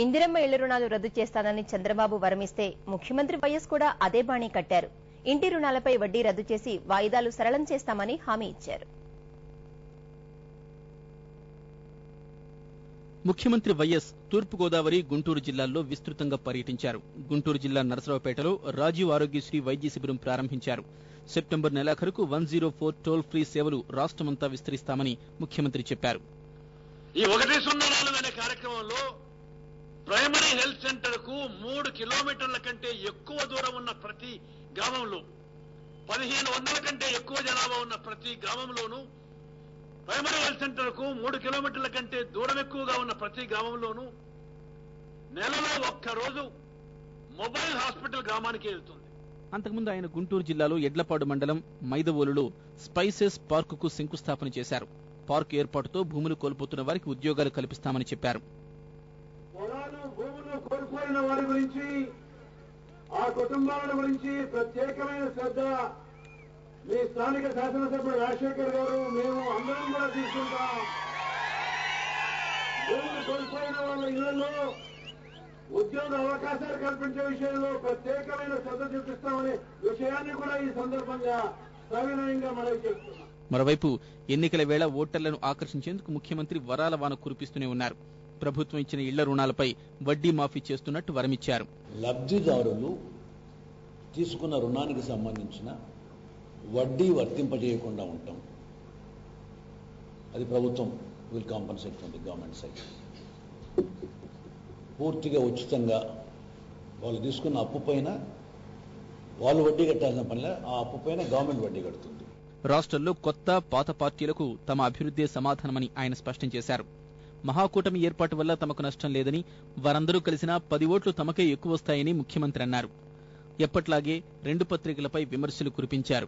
ఇందిరమ్మ ఇళ్ల రుణాలు రద్దు చేస్తానని చంద్రబాబు వరమిస్తే ముఖ్యమంత్రి వైఎస్ కూడా అదే బాణీ కట్టారు. ఇంటి రుణాలపై వడ్డీ రద్దు చేసి వాయిదాలు సరళం చేస్తామని హామీ ఇచ్చారు. ముఖ్యమంత్రి వైఎస్ తూర్పుగోదావరి, గుంటూరు జిల్లాల్లో విస్తృతంగా పర్యటించారు. గుంటూరు జిల్లా నరసరావుపేటలో రాజీవ్ ఆరోగ్యశ్రీ వైద్య శిబిరం ప్రారంభించారు. సెప్టెంబర్ నెలాఖరుకు 104 టోల్ ఫ్రీ సేవలు రాష్ట్రమంతా విస్తరిస్తామని ముఖ్యమంత్రి చెప్పారు. ఈ 104 అనే కార్యక్రమంలో ప్రైమరీ హెల్త్ సెంటర్ కు 3 కిలోమీటర్ల కంటే ఎక్కువ దూరం ఉన్న ప్రతి గ్రామంలో 1500 కంటే ఎక్కువ జనాభా ఉన్న ప్రతి గ్రామంలోనూ, ప్రైమరీ హెల్త్ సెంటర్ కు 3 కిలోమీటర్ల కంటే దూరం ఎక్కువగా ఉన్న ప్రతి గ్రామంలోనూ నెలలో ఒక్కరోజు మొబైల్ హాస్పిటల్ గ్రామానికి వెళ్తుంది. అంతకుముందు ఆయన గుంటూరు జిల్లాలో ఎడ్లపాడు మండలం మైదవోలులో స్పైసెస్ పార్కుకు శంకుస్థాపన చేశారు. పార్కు ఏర్పాటుతో భూములు కోల్పోతున్న వారికి ఉద్యోగాలు కల్పిస్తామని చెప్పారు. భూములు కోల్పోయిన వారి గురించి, ఆ కుటుంబాల గురించి ప్రత్యేకమైన శ్రద్ధ మీ స్థానిక శాసనసభ్యుడు రాజశేఖర్ గారు, మేము అందరం కూడా తీసుకుంటాం. భూములు కోల్పోయిన వాళ్ళ ఇళ్లలో ఉద్యోగ అవకాశాలు కల్పించే విషయంలో ప్రత్యేకమైన శ్రద్ధ చూపిస్తామనే విషయాన్ని కూడా ఈ సందర్భంగా సవినయంగా మనవి చేస్తున్నాం. మరోవైపు ఎన్నికల వేళ ఓటర్లను ఆకర్షించేందుకు ముఖ్యమంత్రి వరాల వాన కురిపిస్తూనే ఉన్నారు. ప్రభుత్వం ఇచ్చిన ఇళ్ల రుణాలపై వడ్డీ మాఫీ చేస్తున్నట్టు వరమిచ్చారు. లబ్ధిదారులు తీసుకున్న రుణానికి సంబంధించిన వడ్డీ వర్తింపజేయకుండా ఉంటాం. అది ప్రభుత్వం will compensate from the government side. పూర్తిగా ఉచితంగా వాళ్ళు తీసుకున్న అప్పు పైన వాళ్ళు వడ్డీ కట్టాల్సిన పనిలే, ఆ అప్పు పైన గవర్నమెంట్ వడ్డీ కడుతుంది. రాష్ట్రంలో కొత్త, పాత పార్టీలకు తమ అభివృద్ధే సమాధానమని ఆయన స్పష్టం చేశారు. మహాకూటమి ఏర్పాటు వల్ల తమకు నష్టం లేదని, వారందరూ కలిసినా 10 ఓట్లు తమకే ఎక్కువ వస్తాయని ముఖ్యమంత్రి అన్నారు. ఎప్పట్లాగే 2 పత్రికలపై విమర్శలు కురిపించారు.